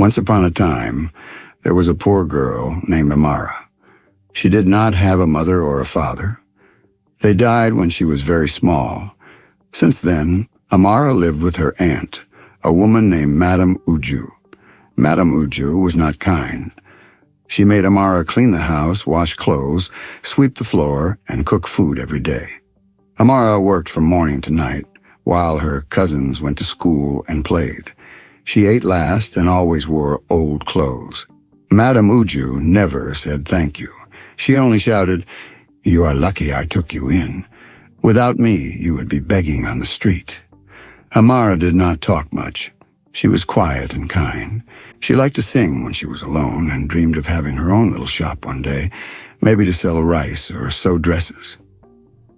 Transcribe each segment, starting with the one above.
Once upon a time, there was a poor girl named Amara. She did not have a mother or a father. They died when she was very small. Since then, Amara lived with her aunt, a woman named Madame Uju. Madame Uju was not kind. She made Amara clean the house, wash clothes, sweep the floor, and cook food every day. Amara worked from morning to night, while her cousins went to school and played. She ate last and always wore old clothes. Madame Uju never said thank you. She only shouted, "You are lucky I took you in. Without me, you would be begging on the street." Amara did not talk much. She was quiet and kind. She liked to sing when she was alone and dreamed of having her own little shop one day, maybe to sell rice or sew dresses.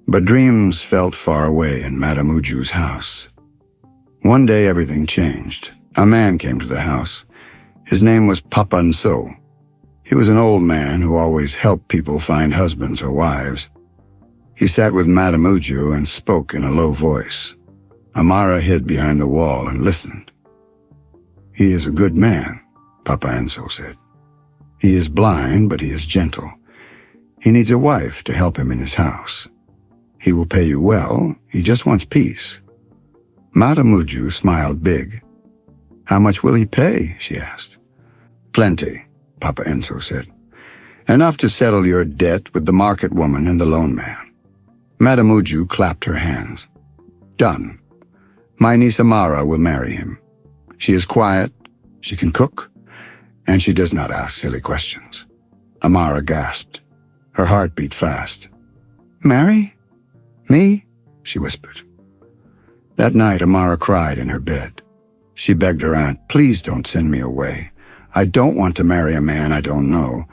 But dreams felt far away in Madame Uju's house. One day everything changed. A man came to the house. His name was Papa Nso. He was an old man who always helped people find husbands or wives. He sat with Madame Uju and spoke in a low voice. Amara hid behind the wall and listened. "He is a good man," Papa Nso said. "He is blind, but he is gentle. He needs a wife to help him in his house. He will pay you well. He just wants peace." Madame Uju smiled big. "How much will he pay?" she asked. "Plenty," Papa Nso said. "Enough to settle your debt with the market woman and the loan man." Madame Uju clapped her hands. "Done. My niece Amara will marry him. She is quiet, she can cook, and she does not ask silly questions." Amara gasped. Her heart beat fast. "Marry? Me?" she whispered. That night, Amara cried in her bed. She begged her aunt, "Please don't send me away. I don't want to marry a man I don't know."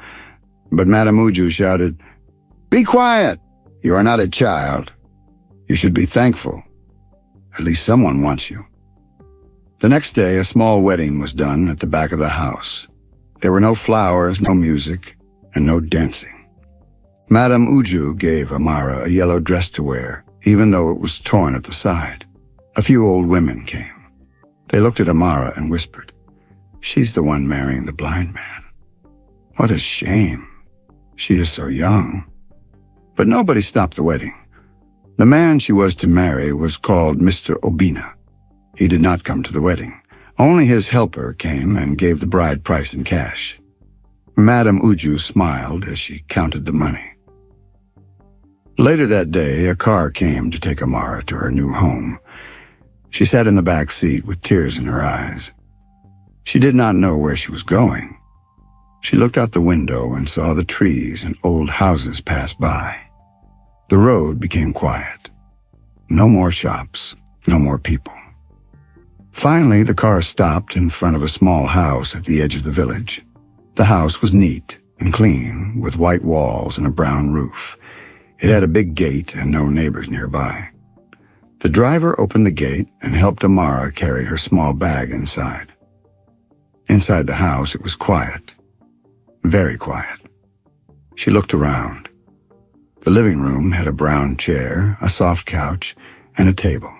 But Madame Uju shouted, "Be quiet! You are not a child. You should be thankful. At least someone wants you." The next day, a small wedding was done at the back of the house. There were no flowers, no music, and no dancing. Madame Uju gave Amara a yellow dress to wear, even though it was torn at the side. A few old women came. They looked at Amara and whispered, "She's the one marrying the blind man. What a shame. She is so young." But nobody stopped the wedding. The man she was to marry was called Mr. Obina. He did not come to the wedding. Only his helper came and gave the bride price in cash. Madame Uju smiled as she counted the money. Later that day, a car came to take Amara to her new home. She sat in the back seat with tears in her eyes. She did not know where she was going. She looked out the window and saw the trees and old houses pass by. The road became quiet. No more shops, no more people. Finally, the car stopped in front of a small house at the edge of the village. The house was neat and clean, with white walls and a brown roof. It had a big gate and no neighbors nearby. The driver opened the gate and helped Amara carry her small bag inside. Inside the house, it was quiet. Very quiet. She looked around. The living room had a brown chair, a soft couch, and a table.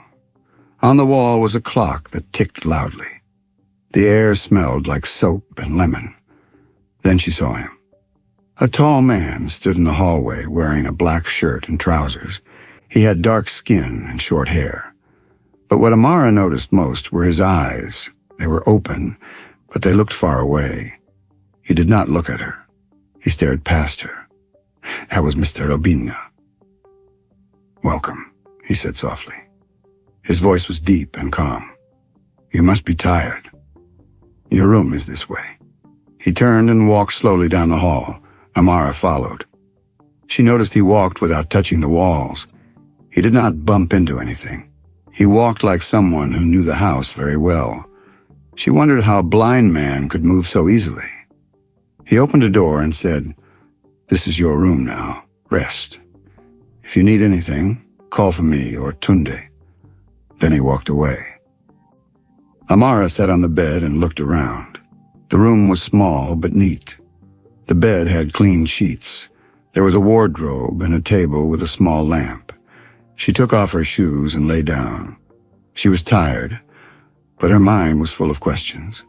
On the wall was a clock that ticked loudly. The air smelled like soap and lemon. Then she saw him. A tall man stood in the hallway wearing a black shirt and trousers. He had dark skin and short hair. But what Amara noticed most were his eyes. They were open, but they looked far away. He did not look at her. He stared past her. That was Mr. Obina. "Welcome," he said softly. His voice was deep and calm. "You must be tired. Your room is this way." He turned and walked slowly down the hall. Amara followed. She noticed he walked without touching the walls. He did not bump into anything. He walked like someone who knew the house very well. She wondered how a blind man could move so easily. He opened a door and said, "This is your room now. Rest. If you need anything, call for me or Tunde." Then he walked away. Amara sat on the bed and looked around. The room was small but neat. The bed had clean sheets. There was a wardrobe and a table with a small lamp. She took off her shoes and lay down. She was tired, but her mind was full of questions.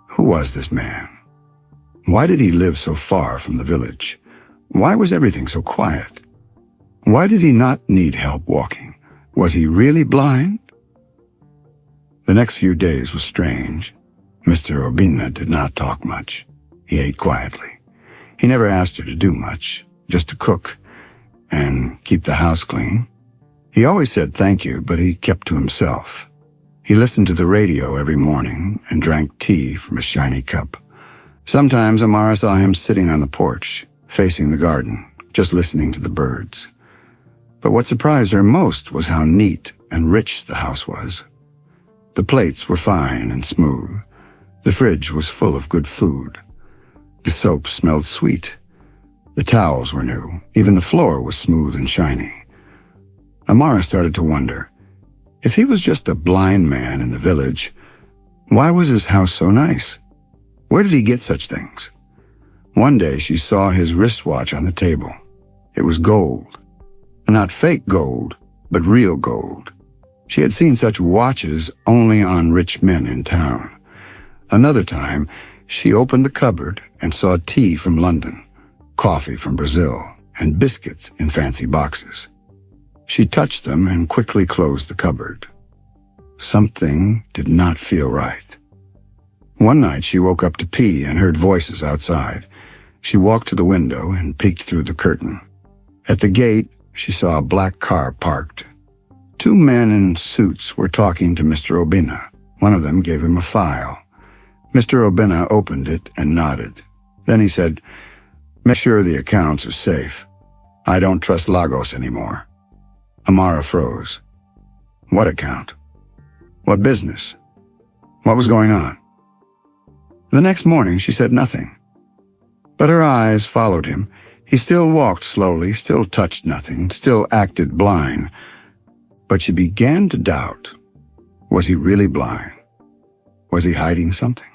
Who was this man? Why did he live so far from the village? Why was everything so quiet? Why did he not need help walking? Was he really blind? The next few days were strange. Mr. Urbina did not talk much. He ate quietly. He never asked her to do much, just to cook and keep the house clean. He always said thank you, but he kept to himself. He listened to the radio every morning and drank tea from a shiny cup. Sometimes Amara saw him sitting on the porch, facing the garden, just listening to the birds. But what surprised her most was how neat and rich the house was. The plates were fine and smooth. The fridge was full of good food. The soap smelled sweet. The towels were new. Even the floor was smooth and shiny. Amara started to wonder, if he was just a blind man in the village, why was his house so nice? Where did he get such things? One day she saw his wristwatch on the table. It was gold. Not fake gold, but real gold. She had seen such watches only on rich men in town. Another time, she opened the cupboard and saw tea from London, coffee from Brazil, and biscuits in fancy boxes. She touched them and quickly closed the cupboard. Something did not feel right. One night she woke up to pee and heard voices outside. She walked to the window and peeked through the curtain. At the gate, she saw a black car parked. Two men in suits were talking to Mr. Urbina. One of them gave him a file. Mr. Urbina opened it and nodded. Then he said, "Make sure the accounts are safe. I don't trust Lagos anymore." Amara froze. What account? What business? What was going on? The next morning she said nothing. But her eyes followed him. He still walked slowly, still touched nothing, still acted blind. But she began to doubt. Was he really blind? Was he hiding something?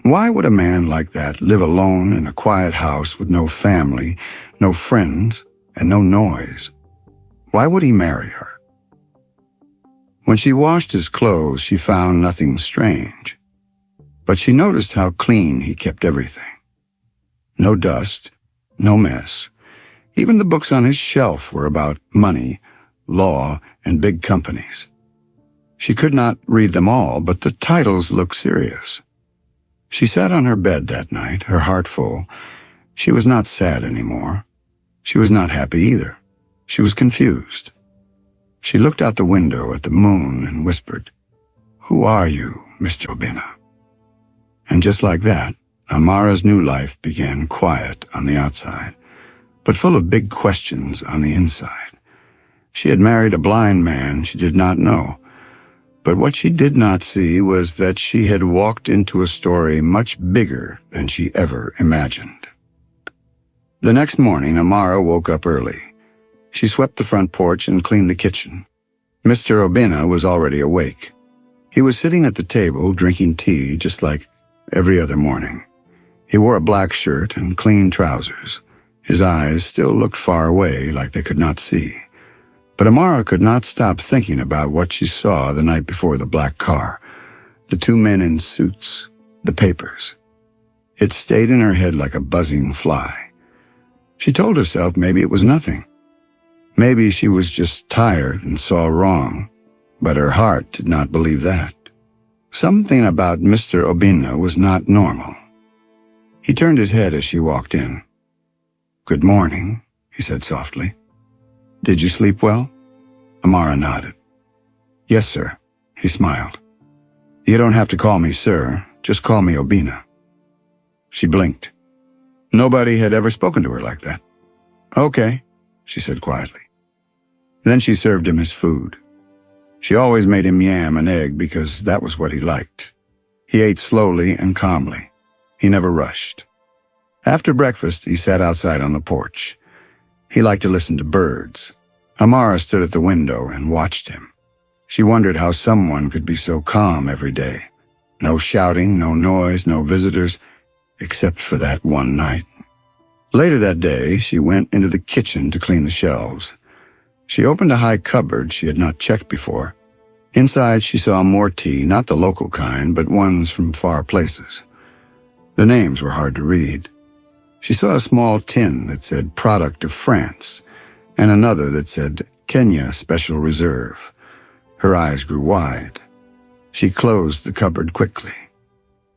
Why would a man like that live alone in a quiet house with no family, no friends, and no noise? Why would he marry her? When she washed his clothes, she found nothing strange. But she noticed how clean he kept everything. No dust, no mess. Even the books on his shelf were about money, law, and big companies. She could not read them all, but the titles looked serious. She sat on her bed that night, her heart full. She was not sad anymore. She was not happy either. She was confused. She looked out the window at the moon and whispered, "Who are you, Mr. Urbina?" And just like that, Amara's new life began quiet on the outside, but full of big questions on the inside. She had married a blind man she did not know, but what she did not see was that she had walked into a story much bigger than she ever imagined. The next morning, Amara woke up early. She swept the front porch and cleaned the kitchen. Mr. Urbina was already awake. He was sitting at the table drinking tea just like every other morning. He wore a black shirt and clean trousers. His eyes still looked far away like they could not see. But Amara could not stop thinking about what she saw the night before the black car, the two men in suits, the papers. It stayed in her head like a buzzing fly. She told herself maybe it was nothing. Maybe she was just tired and saw wrong, but her heart did not believe that. Something about Mr. Urbina was not normal. He turned his head as she walked in. "Good morning," he said softly. "Did you sleep well?" Amara nodded. "Yes, sir," he smiled. "You don't have to call me sir, just call me Urbina." She blinked. Nobody had ever spoken to her like that. "Okay," she said quietly. Then she served him his food. She always made him yam and egg because that was what he liked. He ate slowly and calmly. He never rushed. After breakfast, he sat outside on the porch. He liked to listen to birds. Amara stood at the window and watched him. She wondered how someone could be so calm every day. No shouting, no noise, no visitors, except for that one night. Later that day, she went into the kitchen to clean the shelves. She opened a high cupboard she had not checked before. Inside, she saw more tea, not the local kind, but ones from far places. The names were hard to read. She saw a small tin that said Product of France, and another that said Kenya Special Reserve. Her eyes grew wide. She closed the cupboard quickly.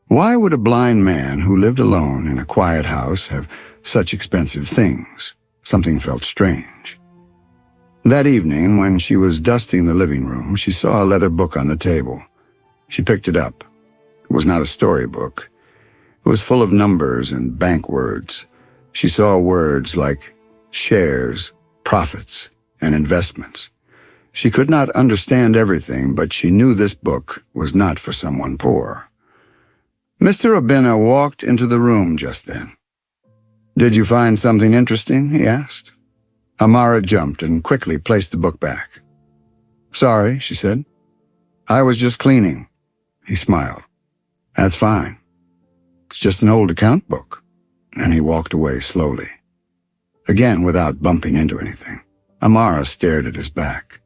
Why would a blind man who lived alone in a quiet house have such expensive things? Something felt strange. That evening, when she was dusting the living room, she saw a leather book on the table. She picked it up. It was not a storybook. It was full of numbers and bank words. She saw words like shares, profits, and investments. She could not understand everything, but she knew this book was not for someone poor. Mr. Obina walked into the room just then. "Did you find something interesting?" he asked. Amara jumped and quickly placed the book back. "Sorry," she said. "I was just cleaning." He smiled. "That's fine. It's just an old account book." And he walked away slowly. Again, without bumping into anything, Amara stared at his back.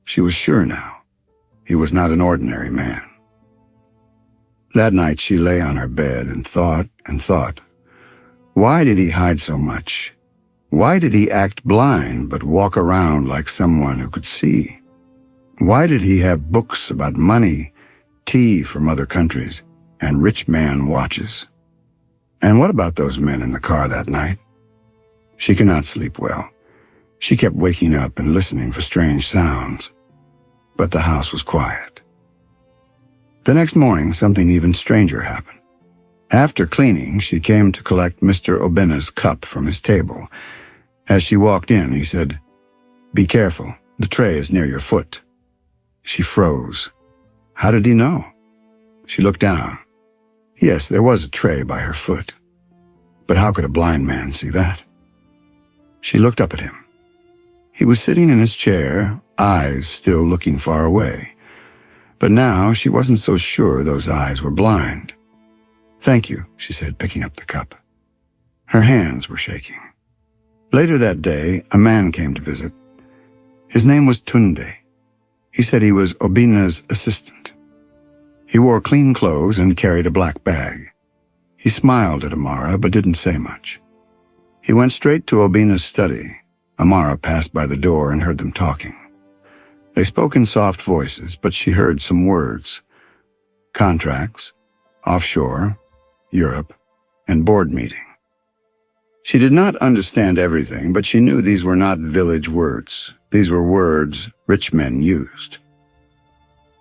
She was sure now. He was not an ordinary man. That night she lay on her bed and thought and thought. Why did he hide so much? Why did he act blind but walk around like someone who could see? Why did he have books about money, tea from other countries, and rich man watches? And what about those men in the car that night? She could not sleep well. She kept waking up and listening for strange sounds. But the house was quiet. The next morning, something even stranger happened. After cleaning, she came to collect Mr. Obina's cup from his table. As she walked in, he said, "Be careful, the tray is near your foot." She froze. How did he know? She looked down. Yes, there was a tray by her foot. But how could a blind man see that? She looked up at him. He was sitting in his chair, eyes still looking far away. But now she wasn't so sure those eyes were blind. "Thank you," she said, picking up the cup. Her hands were shaking. Later that day, a man came to visit. His name was Tunde. He said he was Obina's assistant. He wore clean clothes and carried a black bag. He smiled at Amara but didn't say much. He went straight to Obina's study. Amara passed by the door and heard them talking. They spoke in soft voices, but she heard some words. Contracts, offshore, Europe, and board meeting. She did not understand everything, but she knew these were not village words. These were words rich men used.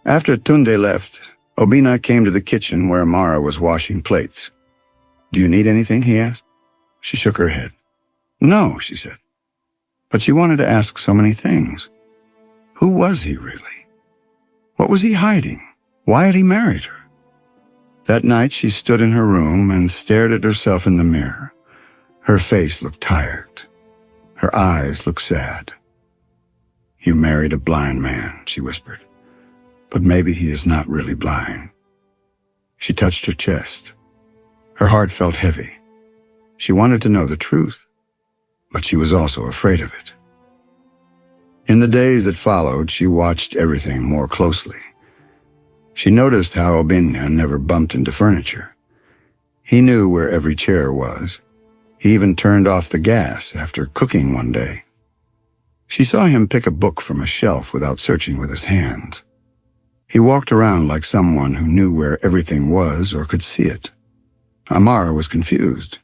After Tunde left, Obina came to the kitchen where Amara was washing plates. "Do you need anything?" he asked. She shook her head. "No," she said. But she wanted to ask so many things. Who was he really? What was he hiding? Why had he married her? That night she stood in her room and stared at herself in the mirror. Her face looked tired. Her eyes looked sad. "You married a blind man," she whispered. "But maybe he is not really blind." She touched her chest. Her heart felt heavy. She wanted to know the truth, but she was also afraid of it. In the days that followed, she watched everything more closely. She noticed how Obina never bumped into furniture. He knew where every chair was. He even turned off the gas after cooking one day. She saw him pick a book from a shelf without searching with his hands. He walked around like someone who knew where everything was or could see it. Amara was confused.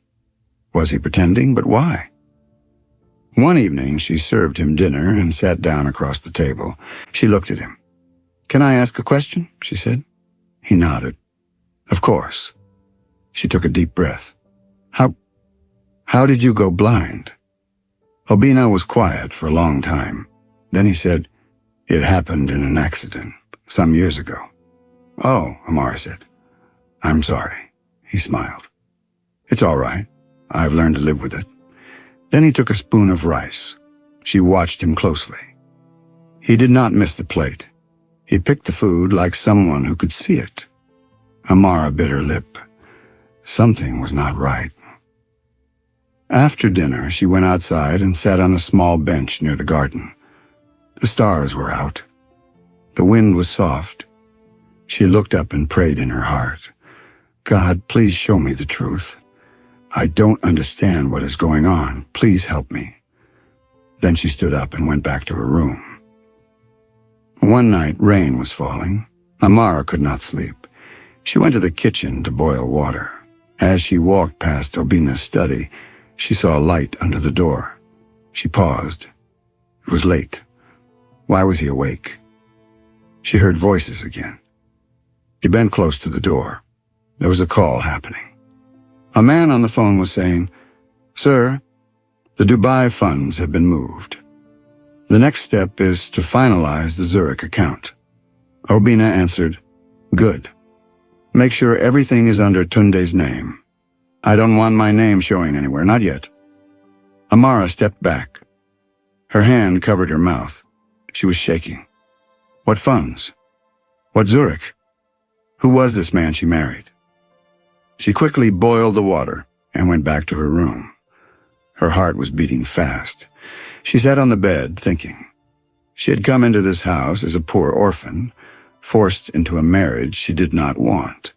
Was he pretending? But why? One evening, she served him dinner and sat down across the table. She looked at him. "Can I ask a question?" she said. He nodded. "Of course." She took a deep breath. How did you go blind?" Obina was quiet for a long time. Then he said, "It happened in an accident, some years ago." "Oh," Amara said. "I'm sorry." He smiled. "It's all right. I've learned to live with it." Then he took a spoon of rice. She watched him closely. He did not miss the plate. He picked the food like someone who could see it. Amara bit her lip. Something was not right. After dinner, she went outside and sat on a small bench near the garden. The stars were out. The wind was soft. She looked up and prayed in her heart. God, please show me the truth. I don't understand what is going on. Please help me. Then she stood up and went back to her room. One night, rain was falling. Amara could not sleep. She went to the kitchen to boil water. As she walked past Obina's study, she saw a light under the door. She paused. It was late. Why was he awake? She heard voices again. She bent close to the door. There was a call happening. A man on the phone was saying, "Sir, the Dubai funds have been moved. The next step is to finalize the Zurich account." Obina answered, "Good. Make sure everything is under Tunde's name. I don't want my name showing anywhere, not yet." Amara stepped back. Her hand covered her mouth. She was shaking. What funds? What Zurich? Who was this man she married? She quickly boiled the water and went back to her room. Her heart was beating fast. She sat on the bed, thinking. She had come into this house as a poor orphan, forced into a marriage she did not want.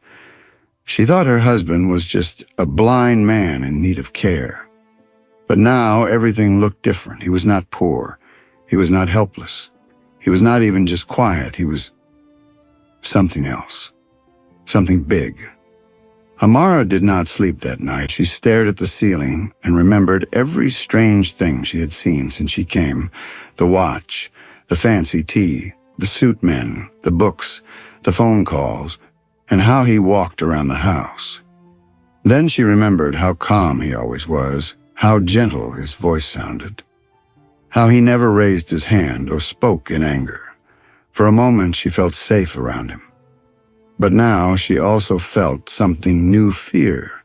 She thought her husband was just a blind man in need of care. But now everything looked different. He was not poor. He was not helpless. He was not even just quiet. He was something else. Something big. Amara did not sleep that night. She stared at the ceiling and remembered every strange thing she had seen since she came. The watch, the fancy tea, the suit men, the books, the phone calls, and how he walked around the house. Then she remembered how calm he always was, how gentle his voice sounded, how he never raised his hand or spoke in anger. For a moment she felt safe around him. But now she also felt something new fear,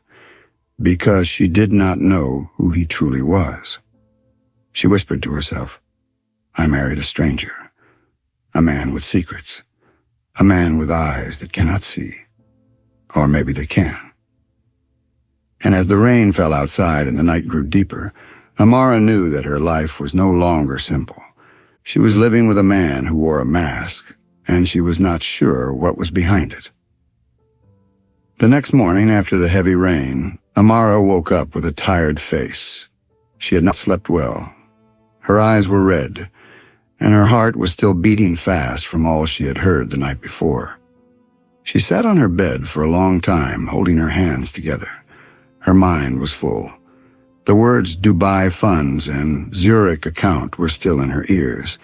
because she did not know who he truly was. She whispered to herself, "I married a stranger, a man with secrets, a man with eyes that cannot see. Or maybe they can." And as the rain fell outside and the night grew deeper, Amara knew that her life was no longer simple. She was living with a man who wore a mask, and she was not sure what was behind it. The next morning, after the heavy rain, Amara woke up with a tired face. She had not slept well. Her eyes were red, and her heart was still beating fast from all she had heard the night before. She sat on her bed for a long time, holding her hands together. Her mind was full. The words Dubai funds and Zurich account were still in her ears.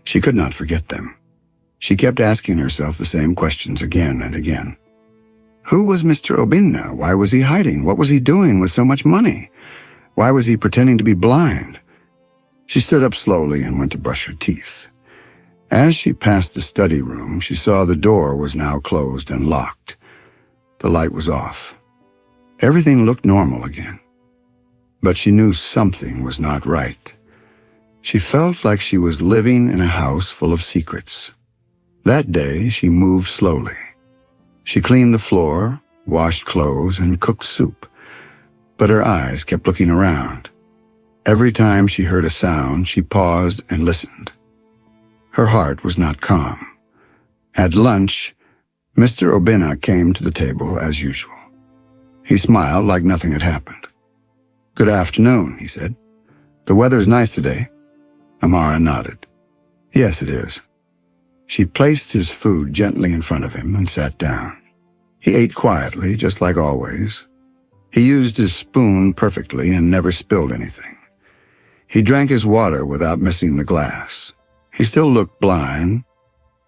She could not forget them. She kept asking herself the same questions again and again. Who was Mr. Obina? Why was he hiding? What was he doing with so much money? Why was he pretending to be blind? She stood up slowly and went to brush her teeth. As she passed the study room, she saw the door was now closed and locked. The light was off. Everything looked normal again. But she knew something was not right. She felt like she was living in a house full of secrets. That day, she moved slowly. She cleaned the floor, washed clothes, and cooked soup. But her eyes kept looking around. Every time she heard a sound, she paused and listened. Her heart was not calm. At lunch, Mr. Obina came to the table as usual. He smiled like nothing had happened. "Good afternoon," he said. "The weather's nice today." Amara nodded. "Yes, it is." She placed his food gently in front of him and sat down. He ate quietly, just like always. He used his spoon perfectly and never spilled anything. He drank his water without missing the glass. He still looked blind,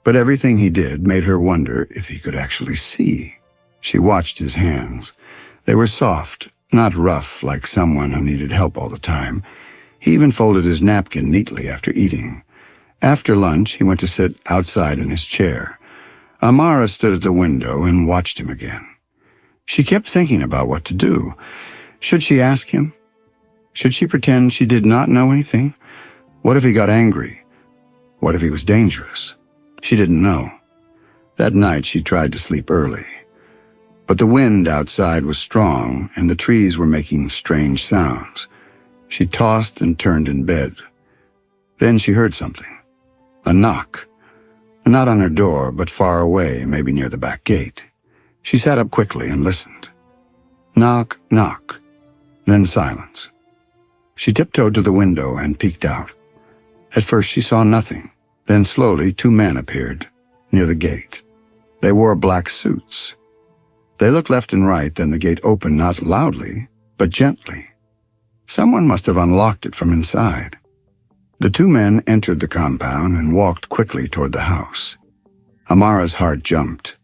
but everything he did made her wonder if he could actually see. She watched his hands. They were soft, not rough like someone who needed help all the time. He even folded his napkin neatly after eating. After lunch, he went to sit outside in his chair. Amara stood at the window and watched him again. She kept thinking about what to do. Should she ask him? Should she pretend she did not know anything? What if he got angry? What if he was dangerous? She didn't know. That night she tried to sleep early. But the wind outside was strong and the trees were making strange sounds. She tossed and turned in bed. Then she heard something. A knock. Not on her door, but far away, maybe near the back gate. She sat up quickly and listened. Knock, knock. Then silence. She tiptoed to the window and peeked out. At first she saw nothing. Then slowly 2 men appeared, near the gate. They wore black suits. They looked left and right, then the gate opened not loudly, but gently. Someone must have unlocked it from inside. The 2 men entered the compound and walked quickly toward the house. Amara's heart jumped.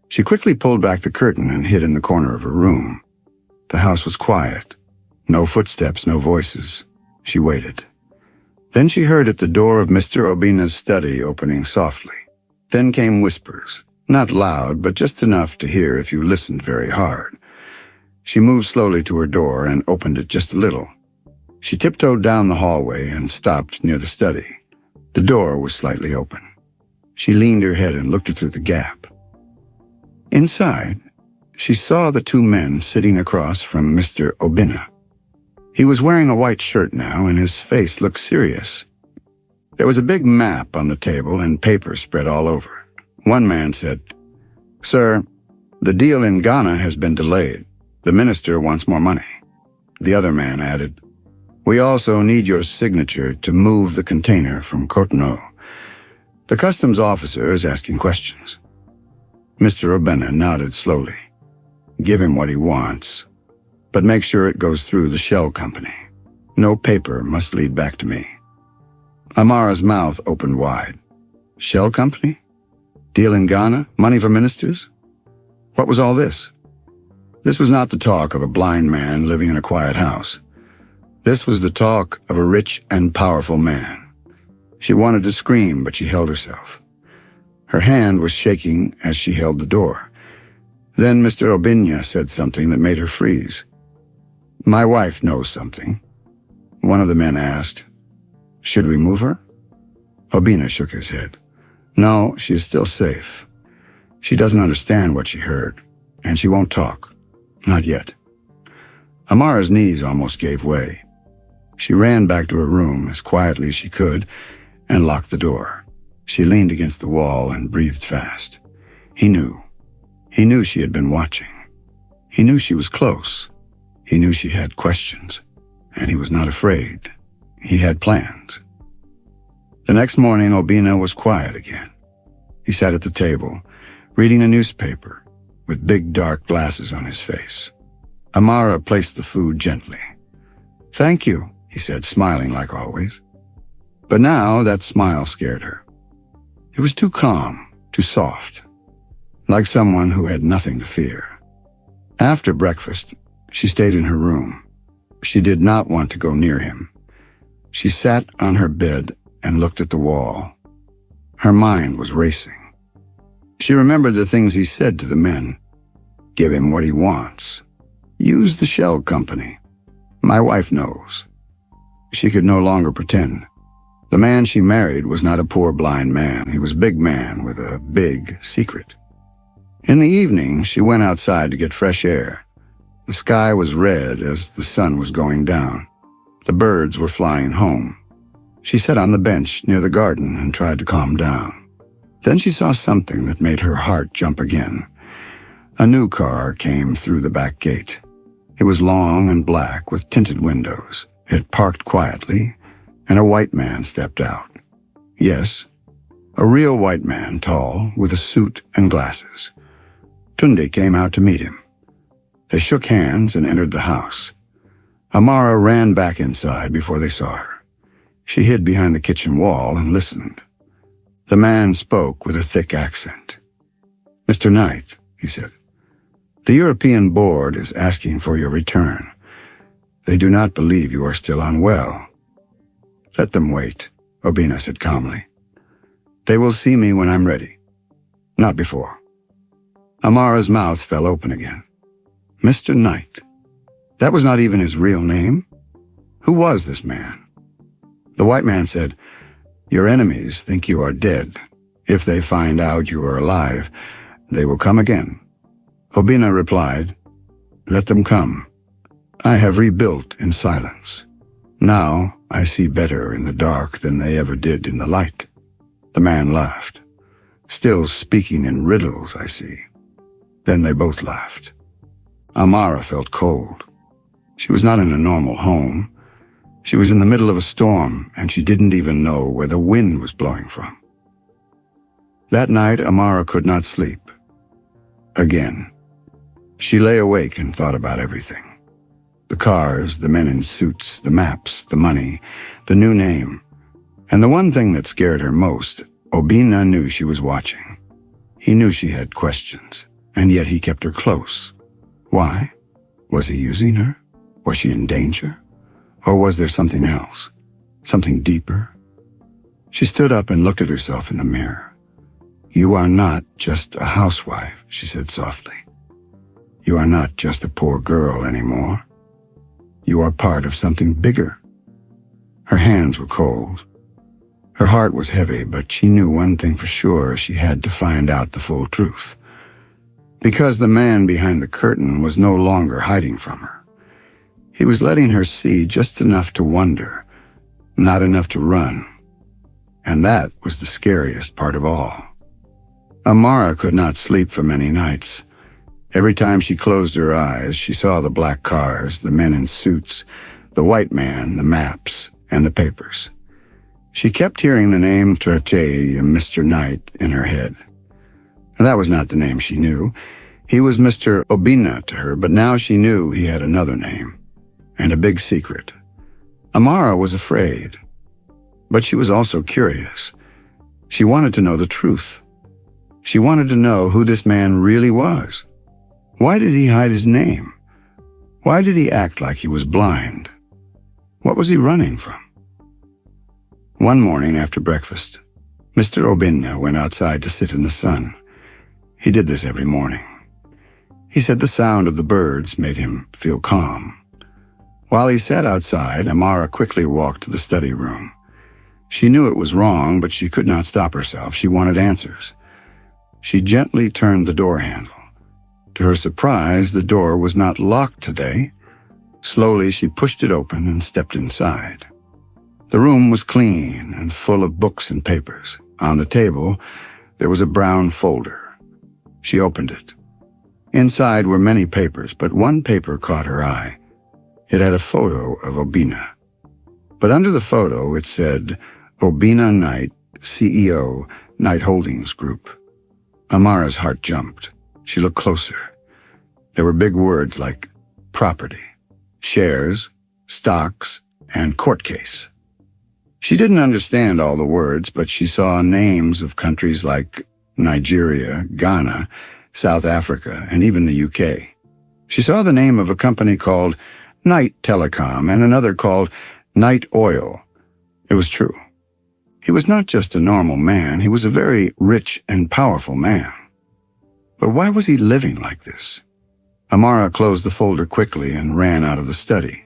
She quickly pulled back the curtain and hid in the corner of her room. The house was quiet. No footsteps, no voices. She waited. Then she heard at the door of Mr. Obina's study opening softly. Then came whispers, not loud, but just enough to hear if you listened very hard. She moved slowly to her door and opened it just a little. She tiptoed down the hallway and stopped near the study. The door was slightly open. She leaned her head and looked through the gap. Inside, she saw the 2 men sitting across from Mr. Obina. He was wearing a white shirt now, and his face looked serious. There was a big map on the table and paper spread all over. One man said, "Sir, the deal in Ghana has been delayed. The minister wants more money." The other man added, "We also need your signature to move the container from Cotonou. The customs officer is asking questions." Mr. Obina nodded slowly. "Give him what he wants, but make sure it goes through the shell company. No paper must lead back to me." Amara's mouth opened wide. Shell company? Deal in Ghana? Money for ministers? What was all this? This was not the talk of a blind man living in a quiet house. This was the talk of a rich and powerful man. She wanted to scream, but she held herself. Her hand was shaking as she held the door. Then Mr. Obina said something that made her freeze. "My wife knows something." One of the men asked, "Should we move her?" Obina shook his head. "No, she is still safe. She doesn't understand what she heard, and she won't talk. Not yet." Amara's knees almost gave way. She ran back to her room as quietly as she could and locked the door. She leaned against the wall and breathed fast. He knew. He knew she had been watching. He knew she was close. He knew she had questions, and he was not afraid. He had plans. The next morning, Obina was quiet again. He sat at the table, reading a newspaper, with big dark glasses on his face. Amara placed the food gently. "Thank you," he said, smiling like always. But now that smile scared her. It was too calm, too soft, like someone who had nothing to fear. After breakfast, she stayed in her room. She did not want to go near him. She sat on her bed and looked at the wall. Her mind was racing. She remembered the things he said to the men. "Give him what he wants. Use the shell company. My wife knows." She could no longer pretend. The man she married was not a poor blind man. He was a big man with a big secret. In the evening, she went outside to get fresh air. The sky was red as the sun was going down. The birds were flying home. She sat on the bench near the garden and tried to calm down. Then she saw something that made her heart jump again. A new car came through the back gate. It was long and black with tinted windows. It parked quietly, and a white man stepped out. Yes, a real white man, tall, with a suit and glasses. Tunde came out to meet him. They shook hands and entered the house. Amara ran back inside before they saw her. She hid behind the kitchen wall and listened. The man spoke with a thick accent. "Mr. Knight," he said, "the European board is asking for your return. They do not believe you are still unwell." "Let them wait," Obina said calmly. "They will see me when I'm ready. Not before." Amara's mouth fell open again. Mr. Knight. That was not even his real name. Who was this man? The white man said, "Your enemies think you are dead. If they find out you are alive, they will come again." Obina replied, "Let them come. I have rebuilt in silence. Now I see better in the dark than they ever did in the light." The man laughed. Still speaking in riddles, I see." Then they both laughed. Amara felt cold. She was not in a normal home. She was in the middle of a storm, and she didn't even know where the wind was blowing from. That night, Amara could not sleep. Again. She lay awake and thought about everything. The cars, the men in suits, the maps, the money, the new name. And the one thing that scared her most, Obinna knew she was watching. He knew she had questions, and yet he kept her close. Why? Was he using her? Was she in danger? Or was there something else? Something deeper? She stood up and looked at herself in the mirror. "You are not just a housewife," she said softly. "You are not just a poor girl anymore. You are part of something bigger." Her hands were cold. Her heart was heavy, but she knew one thing for sure: she had to find out the full truth. Because the man behind the curtain was no longer hiding from her. He was letting her see just enough to wonder, not enough to run. And that was the scariest part of all. Amara could not sleep for many nights. Every time she closed her eyes, she saw the black cars, the men in suits, the white man, the maps, and the papers. She kept hearing the name Trete and Mr. Knight in her head. That was not the name she knew. He was Mr. Obinna to her, but now she knew he had another name, and a big secret. Amara was afraid, but she was also curious. She wanted to know the truth. She wanted to know who this man really was. Why did he hide his name? Why did he act like he was blind? What was he running from? One morning after breakfast, Mr. Obinna went outside to sit in the sun. He did this every morning. He said the sound of the birds made him feel calm. While he sat outside, Amara quickly walked to the study room. She knew it was wrong, but she could not stop herself. She wanted answers. She gently turned the door handle. To her surprise, the door was not locked today. Slowly, she pushed it open and stepped inside. The room was clean and full of books and papers. On the table, there was a brown folder. She opened it. Inside were many papers, but one paper caught her eye. It had a photo of Obinna. But under the photo, it said, Obinna Knight, CEO, Knight Holdings Group. Amara's heart jumped. She looked closer. There were big words like property, shares, stocks, and court case. She didn't understand all the words, but she saw names of countries like Nigeria, Ghana, South Africa, and even the UK. She saw the name of a company called Knight Telecom and another called Knight Oil. It was true. He was not just a normal man, he was a very rich and powerful man. But why was he living like this? Amara closed the folder quickly and ran out of the study.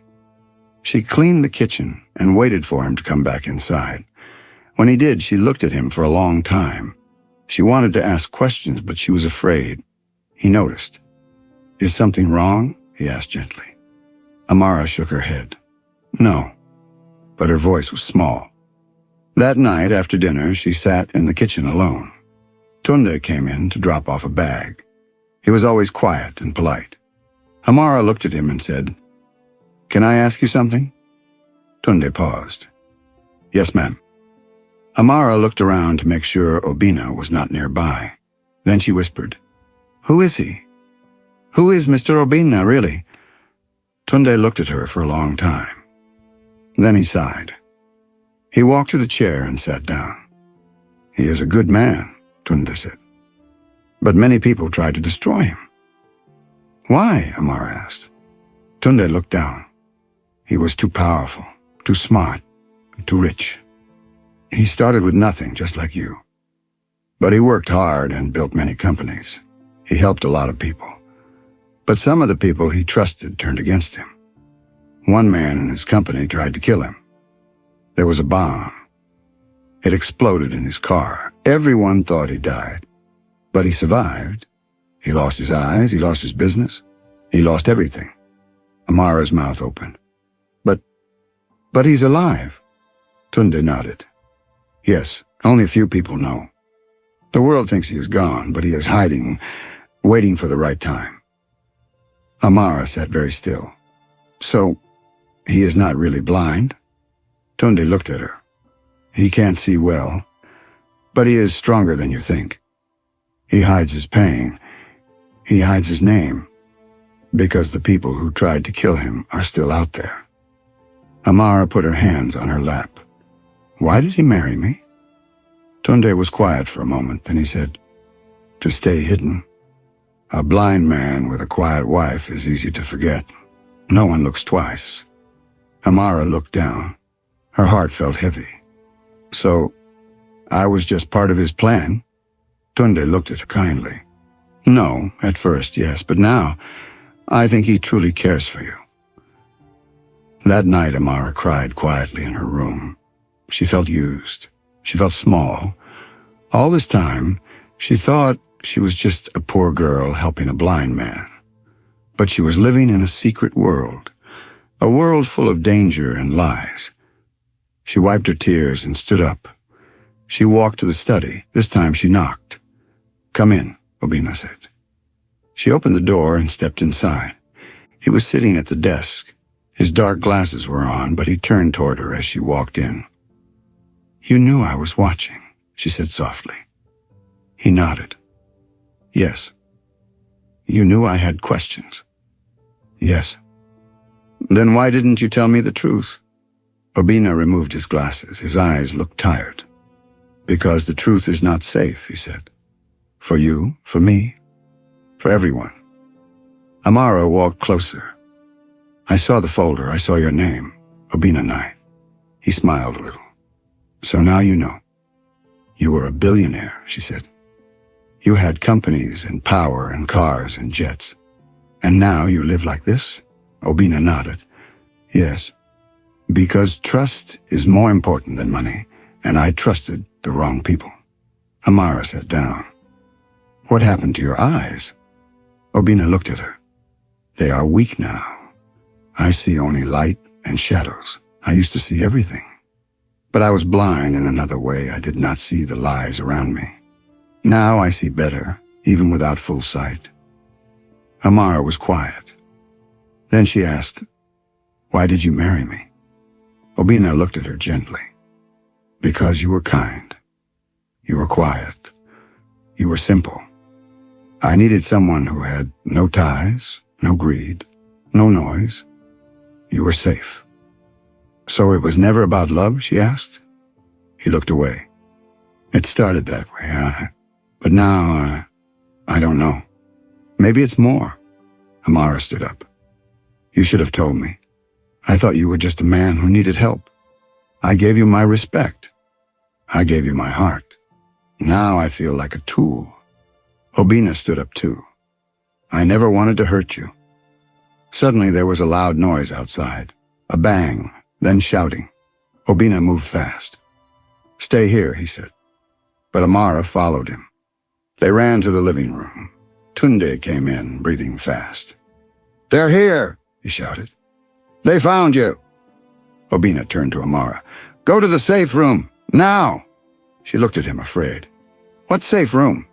She cleaned the kitchen and waited for him to come back inside. When he did, she looked at him for a long time. She wanted to ask questions, but she was afraid. He noticed. "Is something wrong?" he asked gently. Amara shook her head. "No," but her voice was small. That night, after dinner, she sat in the kitchen alone. Tunde came in to drop off a bag. He was always quiet and polite. Amara looked at him and said, "Can I ask you something?" Tunde paused. "Yes, ma'am." Amara looked around to make sure Obinna was not nearby. Then she whispered, "Who is he? Who is Mr. Obinna, really?" Tunde looked at her for a long time. Then he sighed. He walked to the chair and sat down. "He is a good man," Tunde said. "But many people tried to destroy him." "Why?" Amara asked. Tunde looked down. "He was too powerful, too smart, too rich. He started with nothing, just like you. But he worked hard and built many companies. He helped a lot of people. But some of the people he trusted turned against him. One man in his company tried to kill him. There was a bomb. It exploded in his car. Everyone thought he died. But he survived. He lost his eyes, he lost his business, he lost everything." Amara's mouth opened. But he's alive." Tunde nodded. "Yes, only a few people know. The world thinks he is gone, but he is hiding, waiting for the right time. Amara sat very still. So, he is not really blind? Tunde looked at her. He can't see well, but he is stronger than you think. He hides his pain. He hides his name, because the people who tried to kill him are still out there. Amara put her hands on her lap. Why did he marry me? Tunde was quiet for a moment, then he said, to stay hidden. A blind man with a quiet wife is easy to forget. No one looks twice. Amara looked down. Her heart felt heavy. So, I was just part of his plan? Tunde looked at her kindly. No, at first, yes, but now, I think he truly cares for you. That night, Amara cried quietly in her room. She felt used. She felt small. All this time, she thought she was just a poor girl helping a blind man. But she was living in a secret world, a world full of danger and lies. She wiped her tears and stood up. She walked to the study. This time she knocked. Come in, Obina said. She opened the door and stepped inside. He was sitting at the desk. His dark glasses were on, but he turned toward her as she walked in. You knew I was watching, she said softly. He nodded. Yes. You knew I had questions. Yes. Then why didn't you tell me the truth? Obina removed his glasses. His eyes looked tired. Because the truth is not safe, he said. For you, for me, for everyone. Amara walked closer. I saw the folder. I saw your name, Obina Knight. He smiled a little. So now you know. You were a billionaire, she said. You had companies and power and cars and jets. And now you live like this? Obina nodded. Yes. Because trust is more important than money, and I trusted the wrong people. Amara sat down. What happened to your eyes? Obina looked at her. They are weak now. I see only light and shadows. I used to see everything. But I was blind in another way. I did not see the lies around me. Now I see better, even without full sight. Amara was quiet. Then she asked, why did you marry me? Obina looked at her gently. Because you were kind. You were quiet. You were simple. I needed someone who had no ties, no greed, no noise. You were safe. So it was never about love, she asked. He looked away. It started that way, but now, I don't know. Maybe it's more. Amara stood up. You should have told me. I thought you were just a man who needed help. I gave you my respect. I gave you my heart. Now I feel like a tool. Obina stood up too. I never wanted to hurt you. Suddenly there was a loud noise outside. A bang, then shouting. Obina moved fast. Stay here, he said. But Amara followed him. They ran to the living room. Tunde came in, breathing fast. They're here, he shouted. They found you. Obina turned to Amara. Go to the safe room, now. She looked at him, afraid. What safe room?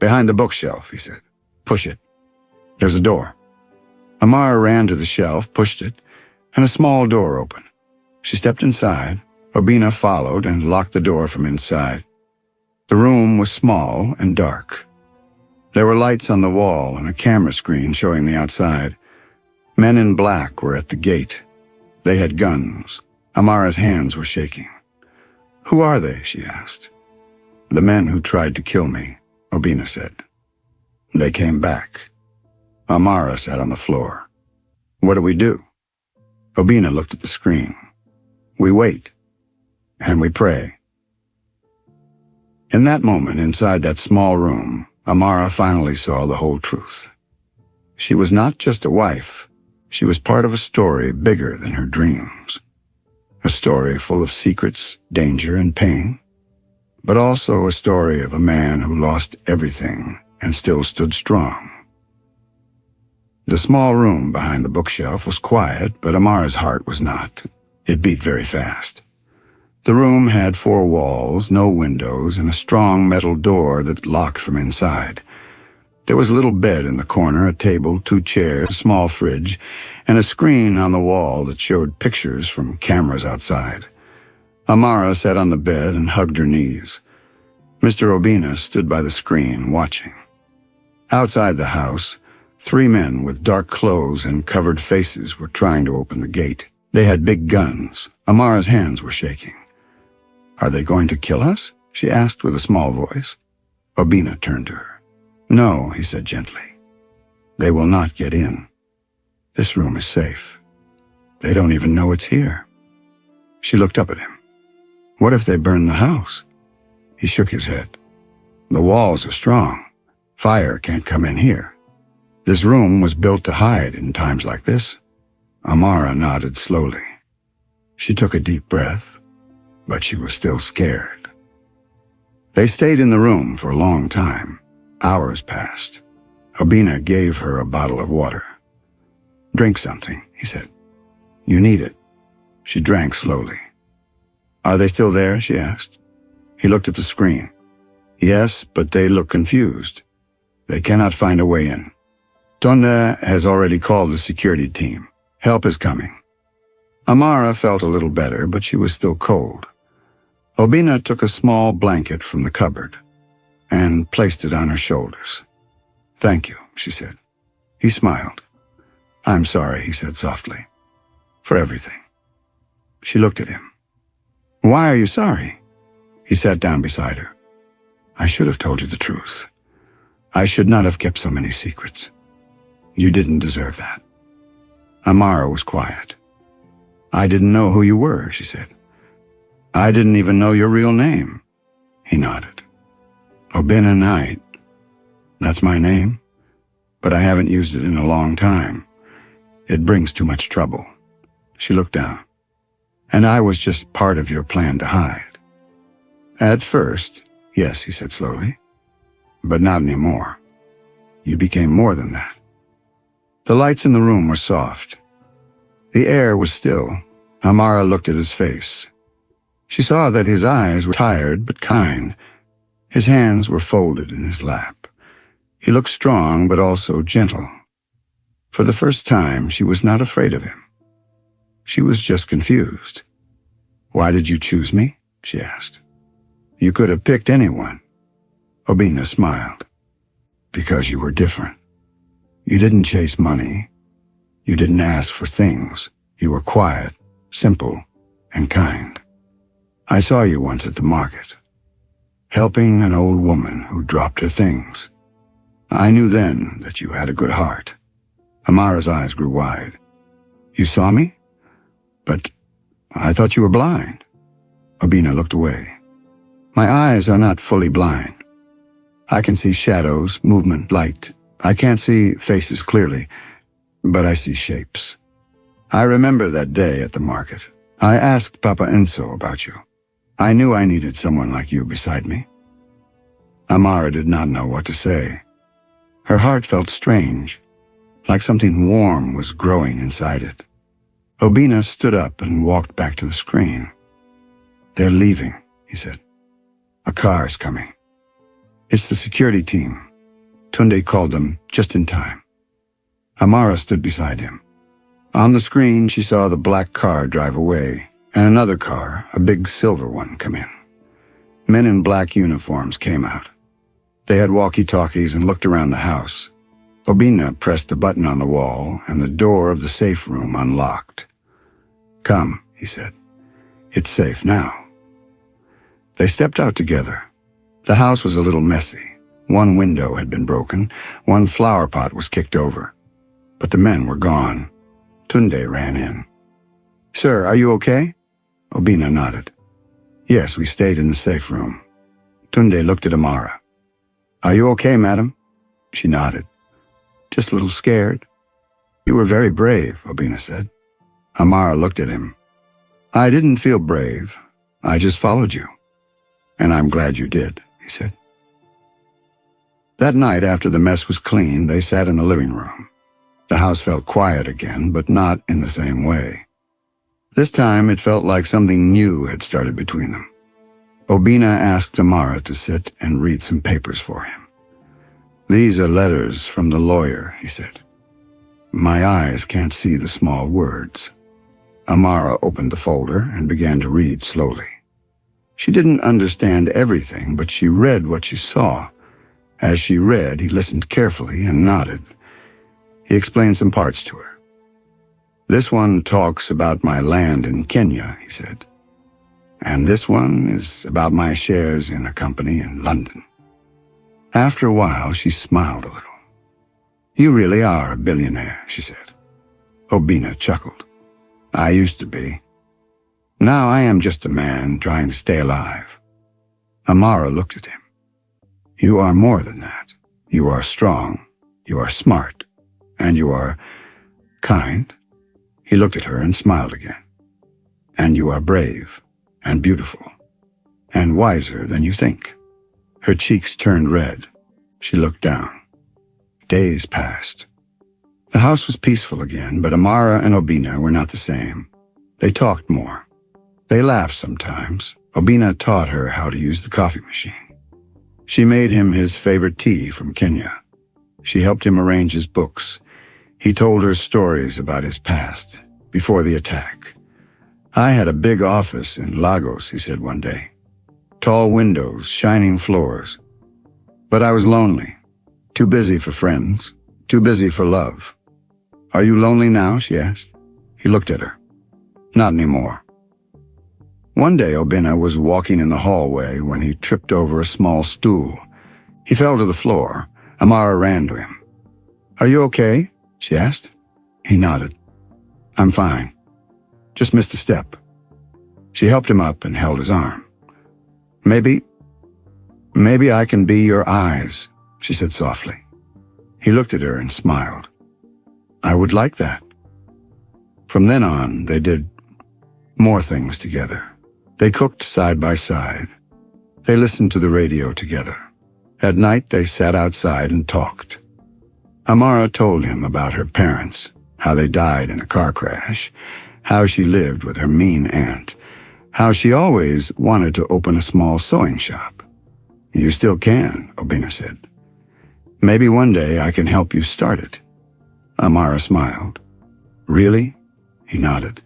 Behind the bookshelf, he said. Push it. There's a door. Amara ran to the shelf, pushed it, and a small door opened. She stepped inside. Obina followed and locked the door from inside. The room was small and dark. There were lights on the wall and a camera screen showing the outside. Men in black were at the gate. They had guns. Amara's hands were shaking. Who are they? She asked. The men who tried to kill me, Obina said. They came back. Amara sat on the floor. What do we do? Obina looked at the screen. We wait. And we pray. In that moment, inside that small room, Amara finally saw the whole truth. She was not just a wife. She was part of a story bigger than her dreams. A story full of secrets, danger, and pain. But also a story of a man who lost everything and still stood strong. The small room behind the bookshelf was quiet, but Amara's heart was not. It beat very fast. The room had 4 walls, no windows, and a strong metal door that locked from inside. There was a little bed in the corner, a table, 2 chairs, a small fridge, and a screen on the wall that showed pictures from cameras outside. Amara sat on the bed and hugged her knees. Mr. Obina stood by the screen, watching. Outside the house, 3 men with dark clothes and covered faces were trying to open the gate. They had big guns. Amara's hands were shaking. "Are they going to kill us?" she asked with a small voice. Obina turned to her. "No," he said gently. "They will not get in. This room is safe. They don't even know it's here." She looked up at him. "What if they burn the house?" He shook his head. "The walls are strong. Fire can't come in here. This room was built to hide in times like this." Amara nodded slowly. She took a deep breath, but she was still scared. They stayed in the room for a long time. Hours passed. Obina gave her a bottle of water. "Drink something," he said. "You need it." She drank slowly. "Are they still there?" she asked. He looked at the screen. "Yes, but they look confused. They cannot find a way in. Tonda has already called the security team. Help is coming." Amara felt a little better, but she was still cold. Obina took a small blanket from the cupboard and placed it on her shoulders. "Thank you," she said. He smiled. "I'm sorry," he said softly, "for everything." She looked at him. "Why are you sorry?" He sat down beside her. "I should have told you the truth. I should not have kept so many secrets. You didn't deserve that." Amara was quiet. "I didn't know who you were," she said. "I didn't even know your real name." He nodded. "Obina Knight. That's my name, but I haven't used it in a long time. It brings too much trouble." She looked down. "And I was just part of your plan to hide." "At first, yes," he said slowly, "but not anymore. You became more than that." The lights in the room were soft. The air was still. Amara looked at his face. She saw that his eyes were tired but kind. His hands were folded in his lap. He looked strong but also gentle. For the first time, she was not afraid of him. She was just confused. "Why did you choose me?" she asked. "You could have picked anyone." Obina smiled. "Because you were different. You didn't chase money. You didn't ask for things. You were quiet, simple, and kind. I saw you once at the market, helping an old woman who dropped her things. I knew then that you had a good heart." Amara's eyes grew wide. "You saw me? But I thought you were blind." Obina looked away. "My eyes are not fully blind. I can see shadows, movement, light. I can't see faces clearly, but I see shapes. I remember that day at the market. I asked Papa Enzo about you. I knew I needed someone like you beside me." Amara did not know what to say. Her heart felt strange, like something warm was growing inside it. Obina stood up and walked back to the screen. "They're leaving," he said. "A car is coming. It's the security team. Tunde called them just in time." Amara stood beside him. On the screen, she saw the black car drive away, and another car, a big silver one, come in. Men in black uniforms came out. They had walkie-talkies and looked around the house. Obina pressed the button on the wall, and the door of the safe room unlocked. "Come," he said. "It's safe now." They stepped out together. The house was a little messy. One window had been broken. One flower pot was kicked over. But the men were gone. Tunde ran in. "Sir, are you okay?" Obina nodded. "Yes, we stayed in the safe room." Tunde looked at Amara. "Are you okay, madam?" She nodded. "Just a little scared." "You were very brave," Obina said. Amara looked at him. "I didn't feel brave. I just followed you. And I'm glad you did," he said. That night, after the mess was cleaned, they sat in the living room. The house felt quiet again, but not in the same way. This time it felt like something new had started between them. Obina asked Amara to sit and read some papers for him. "These are letters from the lawyer," he said. "My eyes can't see the small words." Amara opened the folder and began to read slowly. She didn't understand everything, but she read what she saw. As she read, he listened carefully and nodded. He explained some parts to her. "This one talks about my land in Kenya," he said. "And this one is about my shares in a company in London." After a while, she smiled a little. "You really are a billionaire," she said. Obina chuckled. "I used to be. Now I am just a man trying to stay alive." Amara looked at him. "You are more than that. You are strong, you are smart, and you are kind." He looked at her and smiled again. "And you are brave, and beautiful, and wiser than you think." Her cheeks turned red. She looked down. Days passed. The house was peaceful again, but Amara and Obina were not the same. They talked more. They laughed sometimes. Obina taught her how to use the coffee machine. She made him his favorite tea from Kenya. She helped him arrange his books. He told her stories about his past, before the attack. "I had a big office in Lagos," he said one day. "Tall windows, shining floors. But I was lonely. Too busy for friends. Too busy for love." "Are you lonely now?" she asked. He looked at her. "Not anymore." One day Obina was walking in the hallway when he tripped over a small stool. He fell to the floor. Amara ran to him. "Are you okay?" she asked. He nodded. "I'm fine. Just missed a step." She helped him up and held his arm. Maybe I can be your eyes," she said softly. He looked at her and smiled. "I would like that." From then on, they did more things together. They cooked side by side. They listened to the radio together. At night, they sat outside and talked. Amara told him about her parents, how they died in a car crash, how she lived with her mean aunt, how she always wanted to open a small sewing shop. "You still can," Obina said. "Maybe one day I can help you start it." Amara smiled. "Really?" He nodded.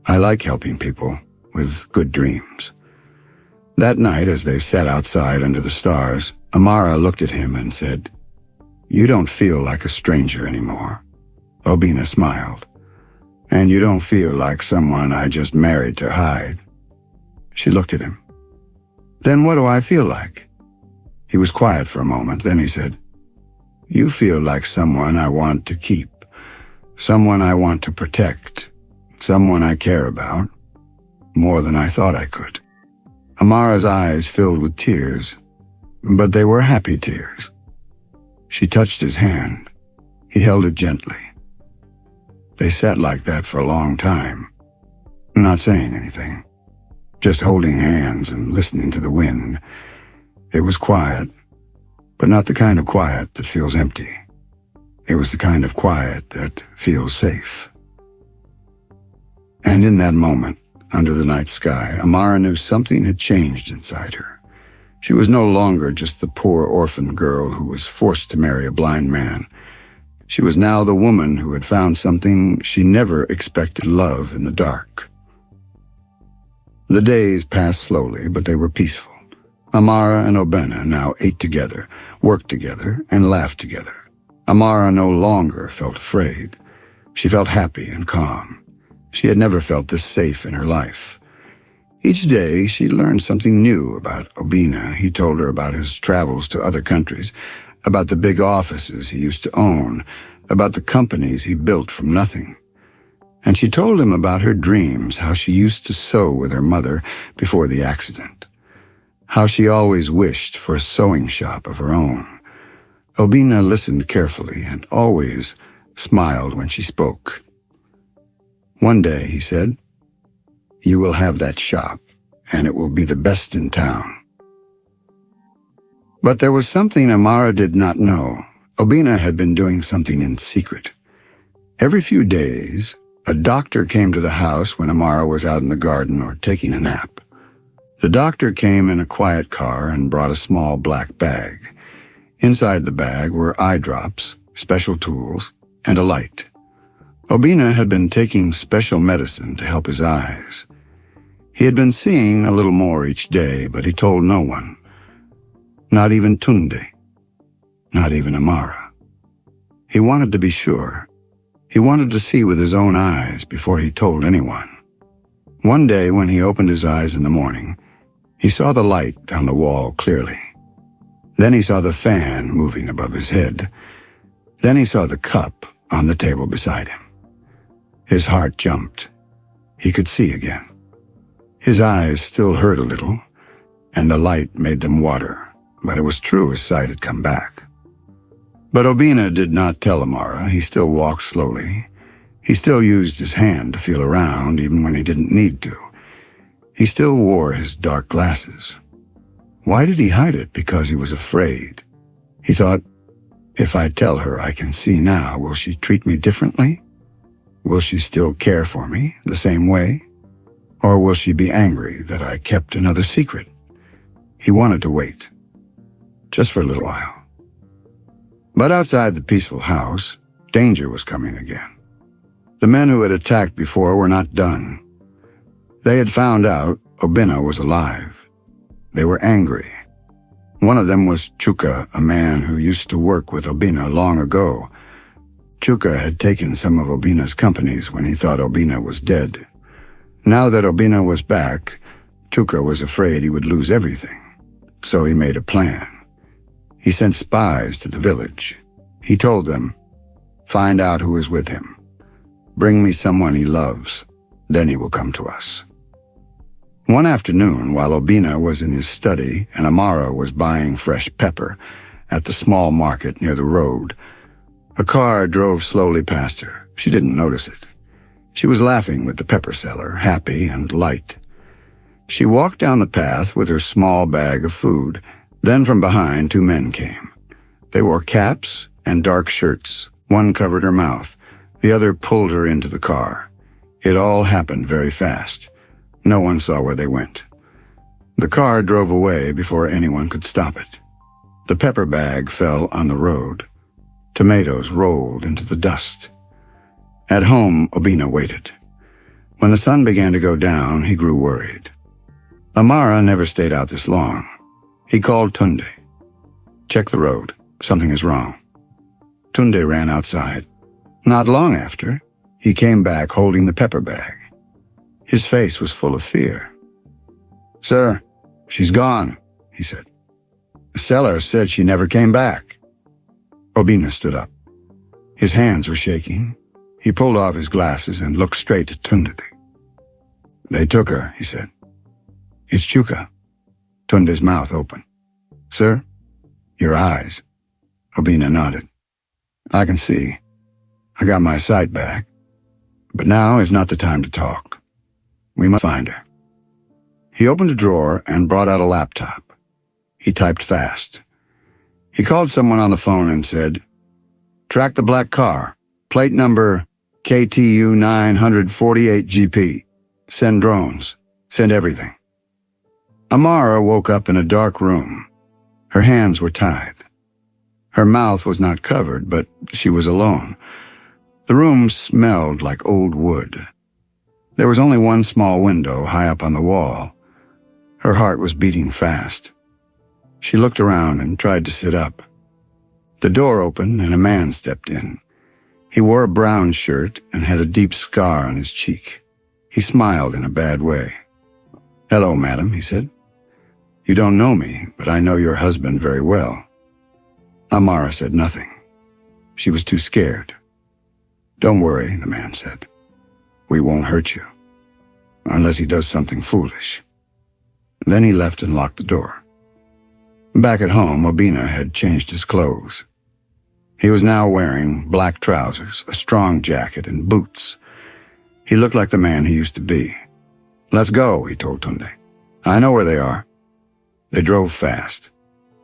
"I like helping people with good dreams." That night, as they sat outside under the stars, Amara looked at him and said, "You don't feel like a stranger anymore." Obina smiled. "And you don't feel like someone I just married to hide." She looked at him. "Then what do I feel like?" He was quiet for a moment, then he said, "You feel like someone I want to keep, someone I want to protect, someone I care about, more than I thought I could." Amara's eyes filled with tears, but they were happy tears. She touched his hand. He held it gently. They sat like that for a long time, not saying anything, just holding hands and listening to the wind. It was quiet, but not the kind of quiet that feels empty. It was the kind of quiet that feels safe. And in that moment, under the night sky, Amara knew something had changed inside her. She was no longer just the poor orphan girl who was forced to marry a blind man. She was now the woman who had found something she never expected: love in the dark. The days passed slowly, but they were peaceful. Amara and Obina now ate together, worked together, and laughed together. Amara no longer felt afraid. She felt happy and calm. She had never felt this safe in her life. Each day, she learned something new about Obina. He told her about his travels to other countries, about the big offices he used to own, about the companies he built from nothing. And she told him about her dreams, how she used to sew with her mother before the accident, how she always wished for a sewing shop of her own. Obina listened carefully and always smiled when she spoke. One day, he said, "You will have that shop, and it will be the best in town." But there was something Amara did not know. Obina had been doing something in secret. Every few days, A doctor came to the house when Amara was out in the garden or taking a nap. The doctor came in a quiet car and brought a small black bag. Inside the bag were eye drops, special tools, and a light. Obina had been taking special medicine to help his eyes. He had been seeing a little more each day, but he told no one. Not even Tunde. Not even Amara. He wanted to be sure. He wanted to see with his own eyes before he told anyone. One day when he opened his eyes in the morning, he saw the light down the wall clearly. Then he saw the fan moving above his head. Then he saw the cup on the table beside him. His heart jumped. He could see again. His eyes still hurt a little, and the light made them water, but it was true his sight had come back. But Obina did not tell Amara. He still walked slowly. He still used his hand to feel around, even when he didn't need to. He still wore his dark glasses. Why did he hide it? Because he was afraid. He thought, if I tell her I can see now, will she treat me differently? Will she still care for me the same way? Or will she be angry that I kept another secret? He wanted to wait, just for a little while. But outside the peaceful house, danger was coming again. The men who had attacked before were not done. They had found out Obina was alive. They were angry. One of them was Chuka, a man who used to work with Obina long ago. Chuka had taken some of Obina's companies when he thought Obina was dead. Now that Obina was back, Chuka was afraid he would lose everything. So he made a plan. He sent spies to the village. He told them, find out who is with him. Bring me someone he loves. Then he will come to us. One afternoon, while Obina was in his study and Amara was buying fresh pepper at the small market near the road, a car drove slowly past her. She didn't notice it. She was laughing with the pepper seller, happy and light. She walked down the path with her small bag of food. Then from behind, two men came. They wore caps and dark shirts. One covered her mouth. The other pulled her into the car. It all happened very fast. No one saw where they went. The car drove away before anyone could stop it. The pepper bag fell on the road. Tomatoes rolled into the dust. At home, Obina waited. When the sun began to go down, he grew worried. Amara never stayed out this long. He called Tunde. Check the road. Something is wrong. Tunde ran outside. Not long after, he came back holding the pepper bag. His face was full of fear. Sir, she's gone, he said. The seller said she never came back. Obina stood up. His hands were shaking. He pulled off his glasses and looked straight at Tunde. They took her, he said. It's Chuka. Tunde's mouth opened. Sir, your eyes. Obina nodded. I can see. I got my sight back. But now is not the time to talk. We must find her. He opened a drawer and brought out a laptop. He typed fast. He called someone on the phone and said, track the black car. Plate number KTU 948GP. Send drones. Send everything. Amara woke up in a dark room. Her hands were tied. Her mouth was not covered, but she was alone. The room smelled like old wood. There was only one small window high up on the wall. Her heart was beating fast. She looked around and tried to sit up. The door opened and a man stepped in. He wore a brown shirt and had a deep scar on his cheek. He smiled in a bad way. Hello, madam, he said. You don't know me, but I know your husband very well. Amara said nothing. She was too scared. Don't worry, the man said. We won't hurt you. Unless he does something foolish. Then he left and locked the door. Back at home, Obina had changed his clothes. He was now wearing black trousers, a strong jacket, and boots. He looked like the man he used to be. Let's go, he told Tunde. I know where they are. They drove fast.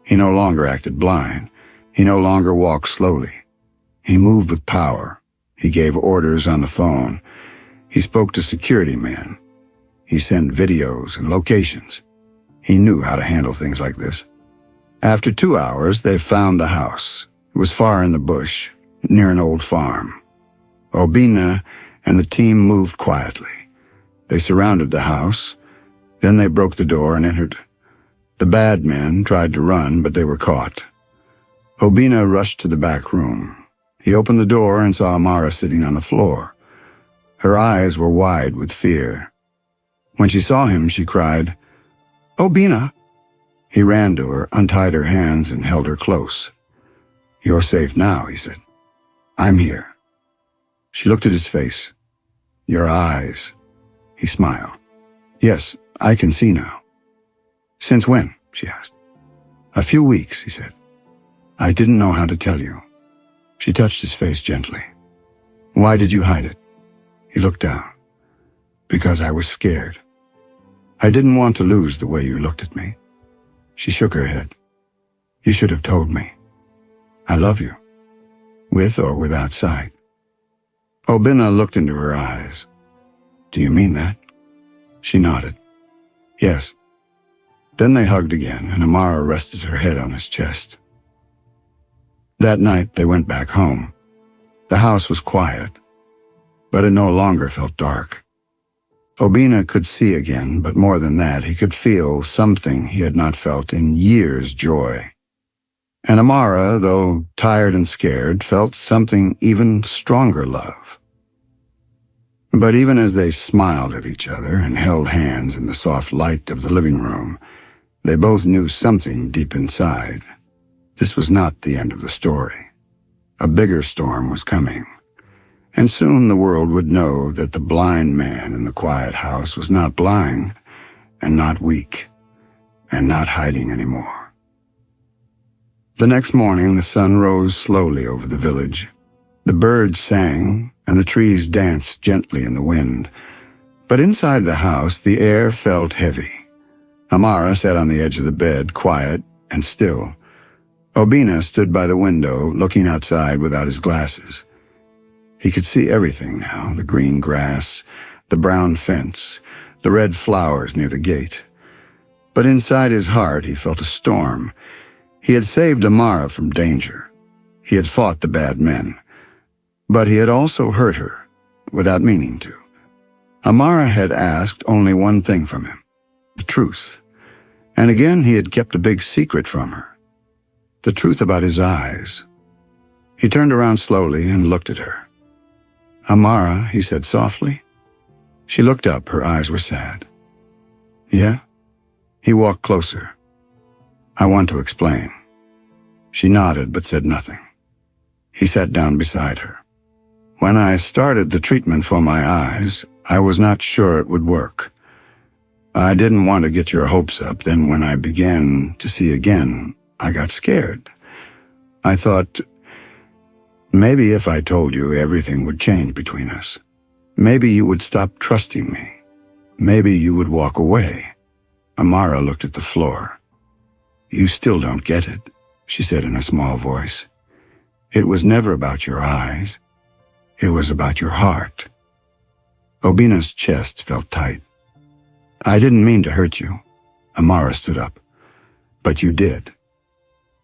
He no longer acted blind. He no longer walked slowly. He moved with power. He gave orders on the phone. He spoke to security men. He sent videos and locations. He knew how to handle things like this. After 2 hours, they found the house. It was far in the bush, near an old farm. Obina and the team moved quietly. They surrounded the house. Then they broke the door and entered. The bad men tried to run, but they were caught. Obina rushed to the back room. He opened the door and saw Amara sitting on the floor. Her eyes were wide with fear. When she saw him, she cried, "Obina!" He ran to her, untied her hands, and held her close. "You're safe now," he said. "I'm here." She looked at his face. "Your eyes." He smiled. "Yes, I can see now." "Since when?" she asked. "A few weeks," he said. "I didn't know how to tell you." She touched his face gently. "Why did you hide it?" He looked down. "Because I was scared. I didn't want to lose the way you looked at me." She shook her head. "You should have told me. I love you, with or without sight." Obina looked into her eyes. "Do you mean that?" She nodded. "Yes." Then they hugged again, and Amara rested her head on his chest. That night they went back home. The house was quiet, but it no longer felt dark. Obina could see again, but more than that, he could feel something he had not felt in years, joy. And Amara, though tired and scared, felt something even stronger, love. But even as they smiled at each other and held hands in the soft light of the living room, they both knew something deep inside. This was not the end of the story. A bigger storm was coming. And soon the world would know that the blind man in the quiet house was not blind, and not weak, and not hiding anymore. The next morning the sun rose slowly over the village. The birds sang, and the trees danced gently in the wind. But inside the house the air felt heavy. Amara sat on the edge of the bed, quiet and still. Obina stood by the window, looking outside without his glasses. He could see everything now, the green grass, the brown fence, the red flowers near the gate. But inside his heart he felt a storm. He had saved Amara from danger. He had fought the bad men. But he had also hurt her, without meaning to. Amara had asked only one thing from him, the truth. And again he had kept a big secret from her, the truth about his eyes. He turned around slowly and looked at her. "Amara," he said softly. She looked up, her eyes were sad. "Yeah?" He walked closer. "I want to explain." She nodded but said nothing. He sat down beside her. "When I started the treatment for my eyes, I was not sure it would work. I didn't want to get your hopes up. Then when I began to see again, I got scared. I thought, maybe if I told you, everything would change between us. Maybe you would stop trusting me. Maybe you would walk away." Amara looked at the floor. "You still don't get it," she said in a small voice. "It was never about your eyes. It was about your heart." Obina's chest felt tight. "I didn't mean to hurt you." Amara stood up. "But you did.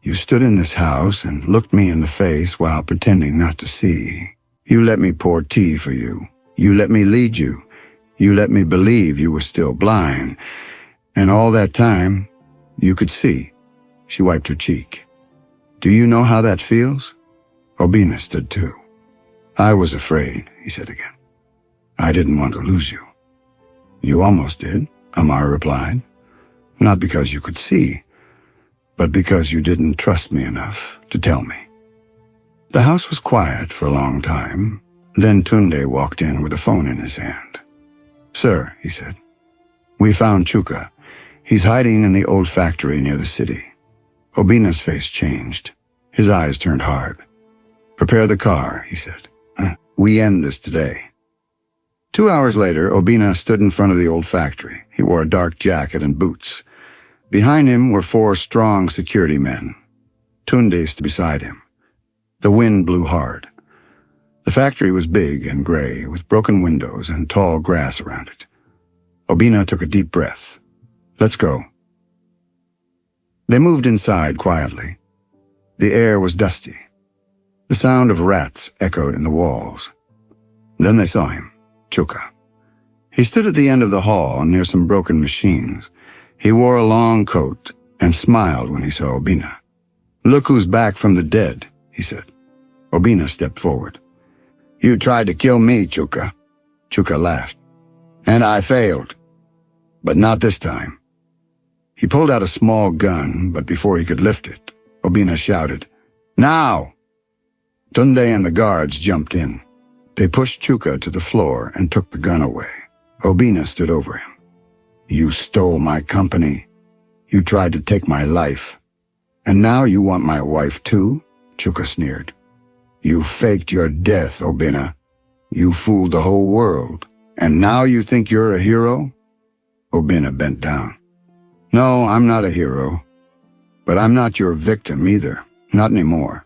You stood in this house and looked me in the face while pretending not to see. You let me pour tea for you. You let me lead you. You let me believe you were still blind. And all that time, you could see." She wiped her cheek. "Do you know how that feels?" Obina stood too. "I was afraid," he said again. "I didn't want to lose you." "You almost did," Amara replied. "Not because you could see, but because you didn't trust me enough to tell me." The house was quiet for a long time. Then Tunde walked in with a phone in his hand. "Sir," he said, "we found Chuka. He's hiding in the old factory near the city." Obina's face changed. His eyes turned hard. "Prepare the car," he said. "We end this today." 2 hours later, Obina stood in front of the old factory. He wore a dark jacket and boots. Behind him were 4 strong security men. Tunde stood beside him. The wind blew hard. The factory was big and gray, with broken windows and tall grass around it. Obina took a deep breath. "Let's go." They moved inside quietly. The air was dusty. The sound of rats echoed in the walls. Then they saw him, Chuka. He stood at the end of the hall near some broken machines. He wore a long coat and smiled when he saw Obina. "Look who's back from the dead," he said. Obina stepped forward. "You tried to kill me, Chuka." Chuka laughed. "And I failed. But not this time." He pulled out a small gun, but before he could lift it, Obina shouted, "Now!" Tunde and the guards jumped in. They pushed Chuka to the floor and took the gun away. Obina stood over him. "You stole my company. You tried to take my life. And now you want my wife too?" Chuka sneered. "You faked your death, Obina. You fooled the whole world. And now you think you're a hero?" Obina bent down. "No, I'm not a hero. But I'm not your victim either. Not anymore."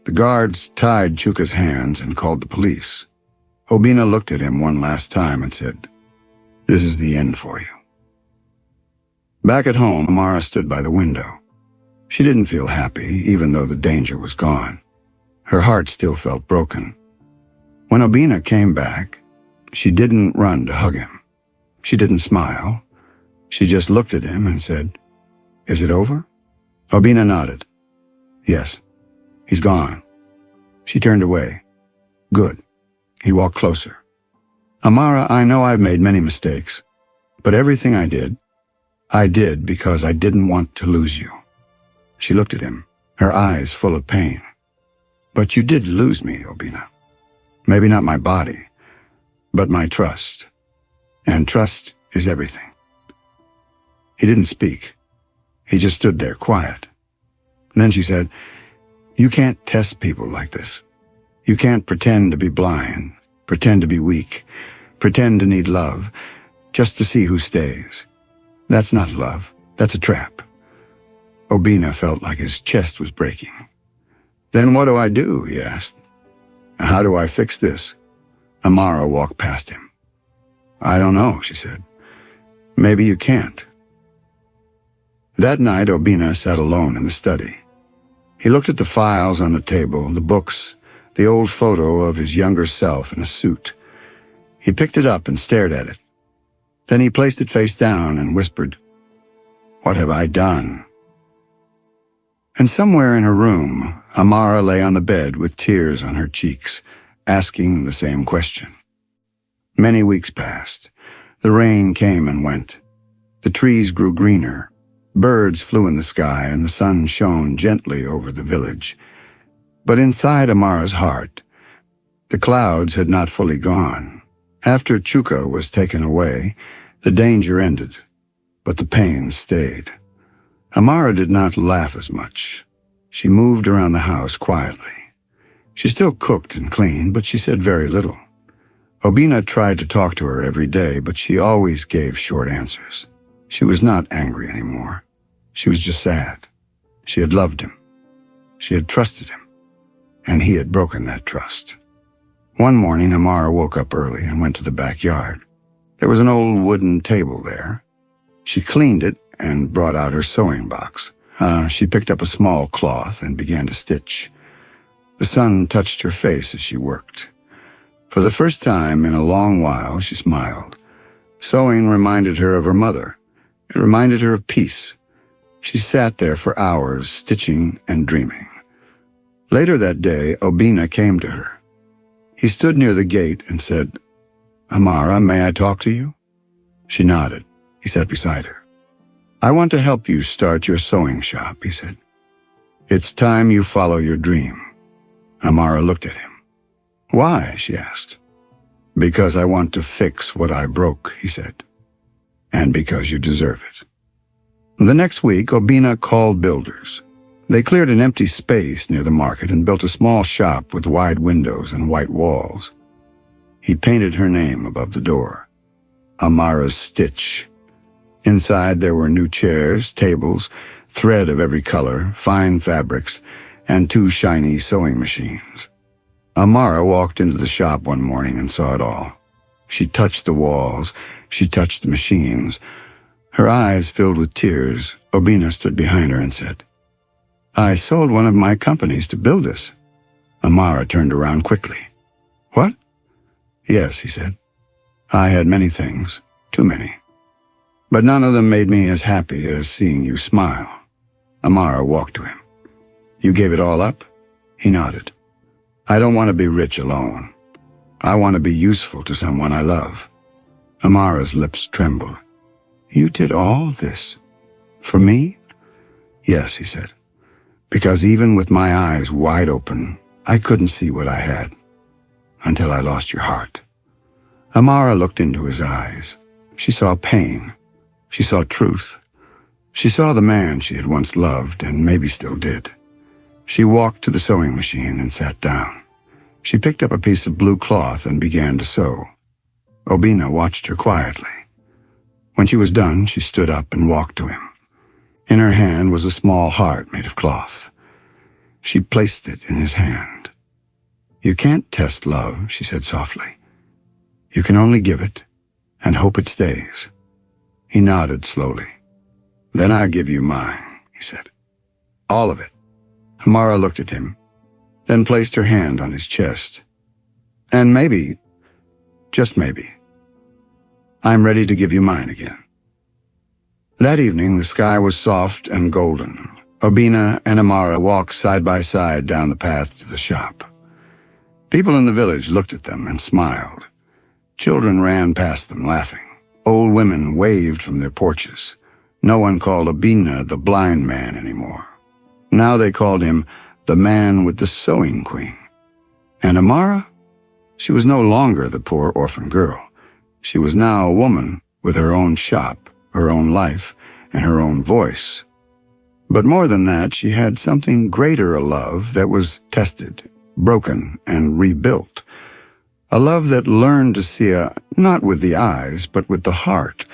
The guards tied Chuka's hands and called the police. Obina looked at him one last time and said, "This is the end for you." Back at home, Amara stood by the window. She didn't feel happy, even though the danger was gone. Her heart still felt broken. When Obina came back, she didn't run to hug him. She didn't smile. She just looked at him and said, "Is it over?" Obina nodded. "Yes, he's gone." She turned away. "Good." He walked closer. "Amara, I know I've made many mistakes, but everything I did because I didn't want to lose you." She looked at him, her eyes full of pain. "But you did lose me, Obina. Maybe not my body, but my trust. And trust is everything." He didn't speak. He just stood there, quiet. Then she said, "You can't test people like this. You can't pretend to be blind, pretend to be weak, pretend to need love, just to see who stays. That's not love. That's a trap." Obina felt like his chest was breaking. "Then what do I do?" he asked. "How do I fix this?" Amara walked past him. "I don't know," she said. "Maybe you can't." That night, Obina sat alone in the study. He looked at the files on the table, the books, the old photo of his younger self in a suit. He picked it up and stared at it. Then he placed it face down and whispered, "What have I done?" And somewhere in her room, Amara lay on the bed with tears on her cheeks, asking the same question. Many weeks passed. The rain came and went. The trees grew greener. Birds flew in the sky, and the sun shone gently over the village. But inside Amara's heart, the clouds had not fully gone. After Chuka was taken away, the danger ended, but the pain stayed. Amara did not laugh as much. She moved around the house quietly. She still cooked and cleaned, but she said very little. Obina tried to talk to her every day, but she always gave short answers. She was not angry anymore. She was just sad. She had loved him. She had trusted him, and he had broken that trust. One morning, Amara woke up early and went to the backyard. There was an old wooden table there. She cleaned it and brought out her sewing box. She picked up a small cloth and began to stitch. The sun touched her face as she worked. For the first time in a long while, she smiled. Sewing reminded her of her mother. It reminded her of peace. She sat there for hours, stitching and dreaming. Later that day, Obina came to her. He stood near the gate and said, "Amara, may I talk to you?" She nodded. He sat beside her. "I want to help you start your sewing shop," he said. "It's time you follow your dream." Amara looked at him. "Why?" she asked. "Because I want to fix what I broke," he said. "And because you deserve it." The next week, Obina called builders. They cleared an empty space near the market and built a small shop with wide windows and white walls. He painted her name above the door, Amara's Stitch. Inside there were new chairs, tables, thread of every color, fine fabrics, and 2 shiny sewing machines. Amara walked into the shop one morning and saw it all. She touched the walls. She touched the machines. Her eyes filled with tears. Obina stood behind her and said, "I sold one of my companies to build this." Amara turned around quickly. "What?" "Yes," he said. "I had many things, too many. But none of them made me as happy as seeing you smile." Amara walked to him. "You gave it all up?" He nodded. "I don't want to be rich alone. I want to be useful to someone I love." Amara's lips trembled. "You did all this? For me?" "Yes," he said. "Because even with my eyes wide open, I couldn't see what I had. Until I lost your heart." Amara looked into his eyes. She saw pain. She saw truth. She saw the man she had once loved and maybe still did. She walked to the sewing machine and sat down. She picked up a piece of blue cloth and began to sew. Obina watched her quietly. When she was done, she stood up and walked to him. In her hand was a small heart made of cloth. She placed it in his hand. "You can't test love," she said softly. "You can only give it and hope it stays." He nodded slowly. "Then I'll give you mine," he said. "All of it." Amara looked at him, then placed her hand on his chest. "And maybe, just maybe, I'm ready to give you mine again." That evening, the sky was soft and golden. Obina and Amara walked side by side down the path to the shop. People in the village looked at them and smiled. Children ran past them laughing. Old women waved from their porches. No one called Obina the blind man anymore. Now they called him the man with the sewing queen. And Amara? She was no longer the poor orphan girl. She was now a woman with her own shop, her own life, and her own voice. But more than that, she had something greater, a love that was tested, broken, and rebuilt. A love that learned to see not with the eyes, but with the heart,